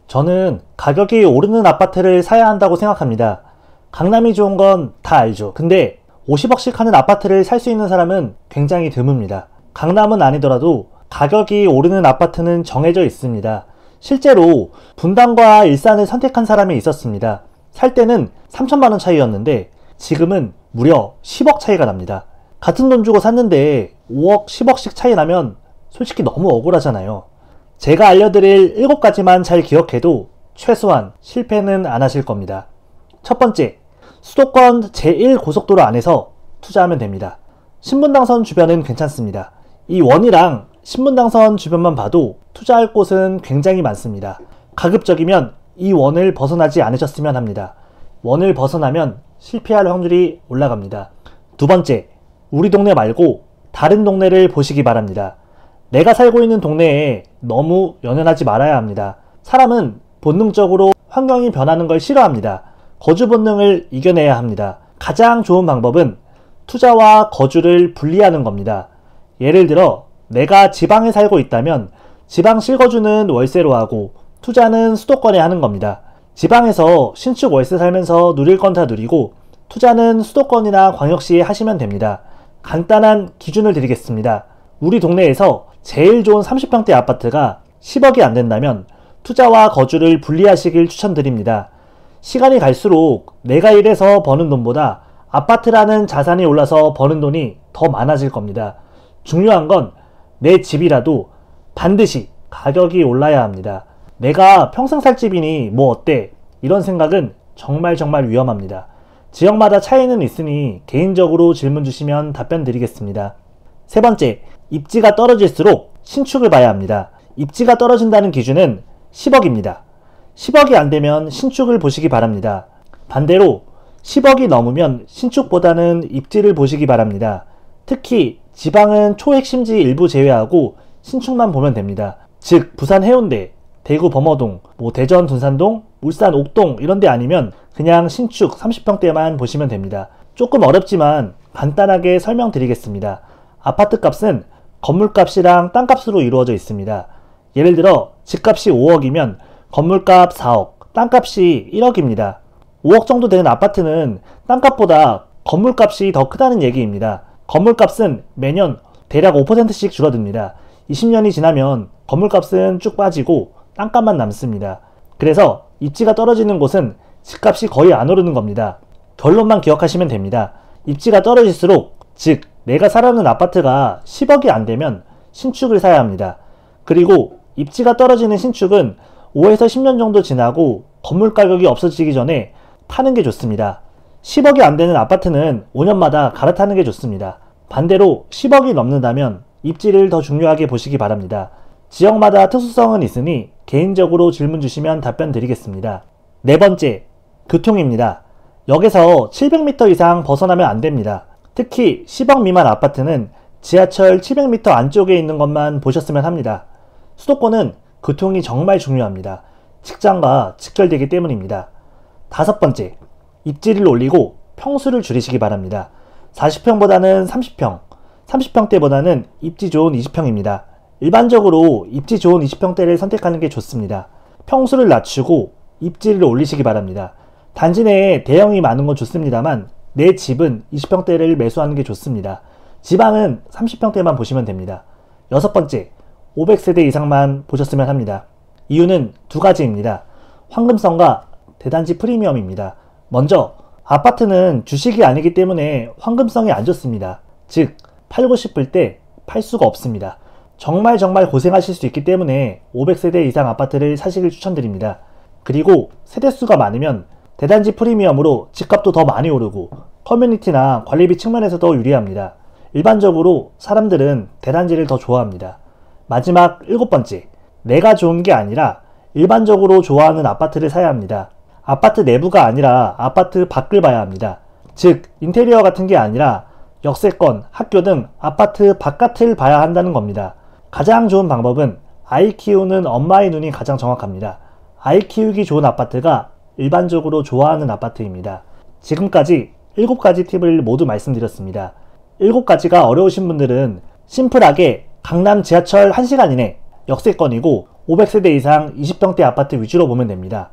저는 가격이 오르는 아파트를 사야 한다고 생각합니다. 강남이 좋은 건 다 알죠. 근데 50억씩 하는 아파트를 살 수 있는 사람은 굉장히 드뭅니다. 강남은 아니더라도 가격이 오르는 아파트는 정해져 있습니다. 실제로 분당과 일산을 선택한 사람이 있었습니다. 살 때는 3천만원 차이였는데 지금은 무려 10억 차이가 납니다. 같은 돈 주고 샀는데 5억, 10억씩 차이 나면 솔직히 너무 억울하잖아요. 제가 알려드릴 7가지만 잘 기억해도 최소한 실패는 안 하실 겁니다. 첫 번째, 수도권 제1고속도로 안에서 투자하면 됩니다. 신분당선 주변은 괜찮습니다. 이 원이랑 신분당선 주변만 봐도 투자할 곳은 굉장히 많습니다. 가급적이면 이 원을 벗어나지 않으셨으면 합니다. 원을 벗어나면 실패할 확률이 올라갑니다. 두 번째, 우리 동네 말고 다른 동네를 보시기 바랍니다. 내가 살고 있는 동네에 너무 연연하지 말아야 합니다. 사람은 본능적으로 환경이 변하는 걸 싫어합니다. 거주 본능을 이겨내야 합니다. 가장 좋은 방법은 투자와 거주를 분리하는 겁니다. 예를 들어 내가 지방에 살고 있다면 지방 실거주는 월세로 하고 투자는 수도권에 하는 겁니다. 지방에서 신축 월세 살면서 누릴 건 다 누리고 투자는 수도권이나 광역시에 하시면 됩니다. 간단한 기준을 드리겠습니다. 우리 동네에서 제일 좋은 30평대 아파트가 10억이 안 된다면 투자와 거주를 분리하시길 추천드립니다. 시간이 갈수록 내가 일해서 버는 돈보다 아파트라는 자산이 올라서 버는 돈이 더 많아질 겁니다. 중요한 건 내 집이라도 반드시 가격이 올라야 합니다. 내가 평생 살 집이니 뭐 어때? 이런 생각은 정말 위험합니다. 지역마다 차이는 있으니 개인적으로 질문 주시면 답변 드리겠습니다. 세 번째, 입지가 떨어질수록 신축을 봐야 합니다. 입지가 떨어진다는 기준은 10억입니다. 10억이 안 되면 신축을 보시기 바랍니다. 반대로 10억이 넘으면 신축보다는 입지를 보시기 바랍니다. 특히 지방은 초핵심지 일부 제외하고 신축만 보면 됩니다. 즉 부산 해운대, 대구 범어동, 대전 둔산동, 울산 옥동 이런 데 아니면 그냥 신축 30평대만 보시면 됩니다. 조금 어렵지만 간단하게 설명드리겠습니다. 아파트 값은 건물값이랑 땅값으로 이루어져 있습니다. 예를 들어 집값이 5억이면 건물값 4억, 땅값이 1억입니다. 5억 정도 되는 아파트는 땅값보다 건물값이 더 크다는 얘기입니다. 건물값은 매년 대략 5%씩 줄어듭니다. 20년이 지나면 건물값은 쭉 빠지고 땅값만 남습니다. 그래서 입지가 떨어지는 곳은 집값이 거의 안 오르는 겁니다. 결론만 기억하시면 됩니다. 입지가 떨어질수록, 즉 내가 살아있는 아파트가 10억이 안 되면 신축을 사야 합니다. 그리고 입지가 떨어지는 신축은 5에서 10년 정도 지나고 건물 가격이 없어지기 전에 파는 게 좋습니다. 10억이 안 되는 아파트는 5년마다 갈아타는 게 좋습니다. 반대로 10억이 넘는다면 입지를 더 중요하게 보시기 바랍니다. 지역마다 특수성은 있으니 개인적으로 질문 주시면 답변 드리겠습니다. 네 번째, 교통입니다. 역에서 700m 이상 벗어나면 안 됩니다. 특히 10억 미만 아파트는 지하철 700m 안쪽에 있는 것만 보셨으면 합니다. 수도권은 교통이 정말 중요합니다. 직장과 직결되기 때문입니다. 다섯 번째, 입지를 올리고 평수를 줄이시기 바랍니다. 40평보다는 30평, 30평대보다는 입지 좋은 20평입니다. 일반적으로 입지 좋은 20평대를 선택하는 게 좋습니다. 평수를 낮추고 입지를 올리시기 바랍니다. 단지 내에 대형이 많은 건 좋습니다만 내 집은 20평대를 매수하는 게 좋습니다. 지방은 30평대만 보시면 됩니다. 여섯 번째, 500세대 이상만 보셨으면 합니다. 이유는 두 가지입니다. 황금성과 대단지 프리미엄입니다. 먼저 아파트는 주식이 아니기 때문에 황금성이 안 좋습니다. 즉 팔고 싶을 때 팔 수가 없습니다. 정말 고생하실 수 있기 때문에 500세대 이상 아파트를 사시길 추천드립니다. 그리고 세대수가 많으면 대단지 프리미엄으로 집값도 더 많이 오르고 커뮤니티나 관리비 측면에서도 유리합니다. 일반적으로 사람들은 대단지를 더 좋아합니다. 마지막 7번째, 내가 좋은 게 아니라 일반적으로 좋아하는 아파트를 사야 합니다. 아파트 내부가 아니라 아파트 밖을 봐야 합니다. 즉 인테리어 같은 게 아니라 역세권, 학교 등 아파트 바깥을 봐야 한다는 겁니다. 가장 좋은 방법은 아이 키우는 엄마의 눈이 가장 정확합니다. 아이 키우기 좋은 아파트가 일반적으로 좋아하는 아파트입니다. 지금까지 7가지 팁을 모두 말씀드렸습니다. 7가지가 어려우신 분들은 심플하게 강남 지하철 1시간 이내, 역세권이고 500세대 이상 20평대 아파트 위주로 보면 됩니다.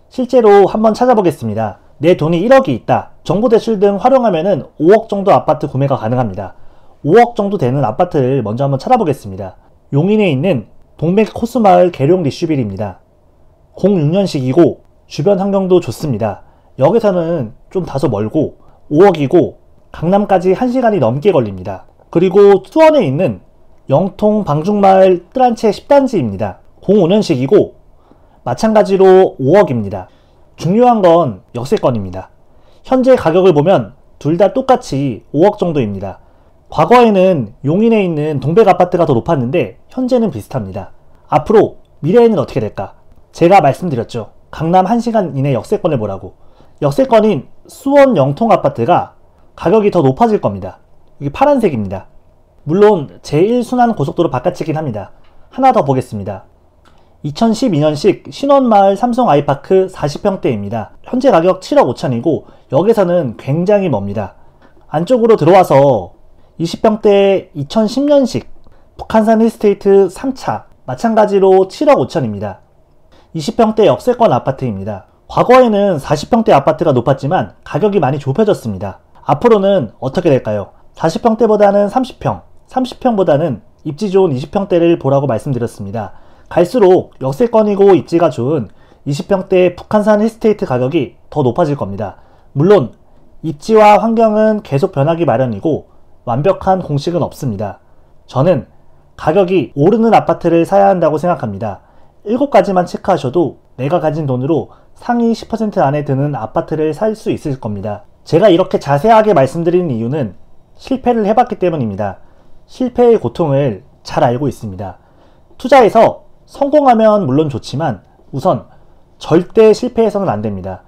실제로 한번 찾아보겠습니다. 내 돈이 1억이 있다. 정부대출 등 활용하면은 5억 정도 아파트 구매가 가능합니다. 5억 정도 되는 아파트를 먼저 한번 찾아보겠습니다. 용인에 있는 동백 호수마을 계룡 리슈빌입니다. 06년식이고 주변 환경도 좋습니다. 역에서는 좀 다소 멀고 5억이고 강남까지 1시간이 넘게 걸립니다. 그리고 수원에 있는 영통 방중마을 뜰 한 채 10단지입니다. 05년식이고 마찬가지로 5억입니다. 중요한 건 역세권입니다. 현재 가격을 보면 둘 다 똑같이 5억 정도입니다. 과거에는 용인에 있는 동백 아파트가 더 높았는데 현재는 비슷합니다. 앞으로 미래에는 어떻게 될까? 제가 말씀드렸죠. 강남 1시간 이내 역세권을 보라고. 역세권인 수원 영통 아파트가 가격이 더 높아질 겁니다. 이게 파란색입니다. 물론 제1순환 고속도로 바깥이긴 합니다. 하나 더 보겠습니다. 2012년식 신원마을 삼성 아이파크 40평대입니다. 현재 가격 7억 5천이고 역에서는 굉장히 멉니다. 안쪽으로 들어와서 20평대 2010년식 북한산 힐스테이트 3차 마찬가지로 7억 5천입니다. 20평대 역세권 아파트입니다. 과거에는 40평대 아파트가 높았지만 가격이 많이 좁혀졌습니다. 앞으로는 어떻게 될까요? 40평대보다는 30평, 30평보다는 입지 좋은 20평대를 보라고 말씀드렸습니다. 갈수록 역세권이고 입지가 좋은 20평대 북한산 힐스테이트 가격이 더 높아질 겁니다. 물론 입지와 환경은 계속 변하기 마련이고 완벽한 공식은 없습니다. 저는 가격이 오르는 아파트를 사야 한다고 생각합니다. 7가지만 체크하셔도 내가 가진 돈으로 상위 10% 안에 드는 아파트를 살 수 있을 겁니다. 제가 이렇게 자세하게 말씀드리는 이유는 실패를 해봤기 때문입니다. 실패의 고통을 잘 알고 있습니다. 투자에서 성공하면 물론 좋지만 우선 절대 실패해서는 안 됩니다.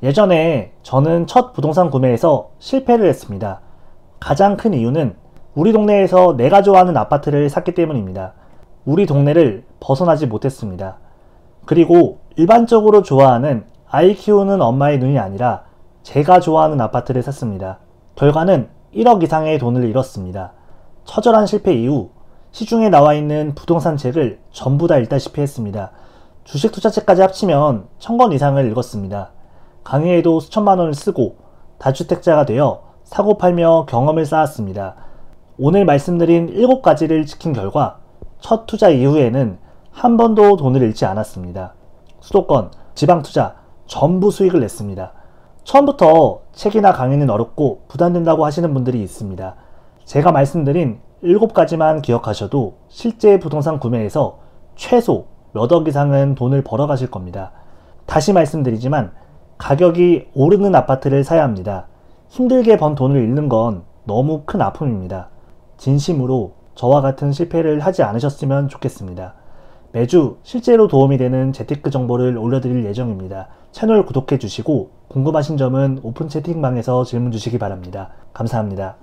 예전에 저는 첫 부동산 구매에서 실패를 했습니다. 가장 큰 이유는 우리 동네에서 내가 좋아하는 아파트를 샀기 때문입니다. 우리 동네를 벗어나지 못했습니다. 그리고 일반적으로 좋아하는 아이 키우는 엄마의 눈이 아니라 제가 좋아하는 아파트를 샀습니다. 결과는 1억 이상의 돈을 잃었습니다. 처절한 실패 이후 시중에 나와 있는 부동산 책을 전부 다 읽다시피 했습니다. 주식 투자책까지 합치면 1000권 이상을 읽었습니다. 강의에도 수천만 원을 쓰고 다주택자가 되어 사고 팔며 경험을 쌓았습니다. 오늘 말씀드린 7가지를 지킨 결과 첫 투자 이후에는 한 번도 돈을 잃지 않았습니다. 수도권, 지방투자 전부 수익을 냈습니다. 처음부터 책이나 강의는 어렵고 부담된다고 하시는 분들이 있습니다. 제가 말씀드린 7가지만 기억하셔도 실제 부동산 구매에서 최소 몇 억 이상은 돈을 벌어 가실 겁니다. 다시 말씀드리지만 가격이 오르는 아파트를 사야 합니다. 힘들게 번 돈을 잃는 건 너무 큰 아픔입니다. 진심으로 저와 같은 실패를 하지 않으셨으면 좋겠습니다. 매주 실제로 도움이 되는 재테크 정보를 올려드릴 예정입니다. 채널 구독해 주시고 궁금하신 점은 오픈 채팅방에서 질문 주시기 바랍니다. 감사합니다.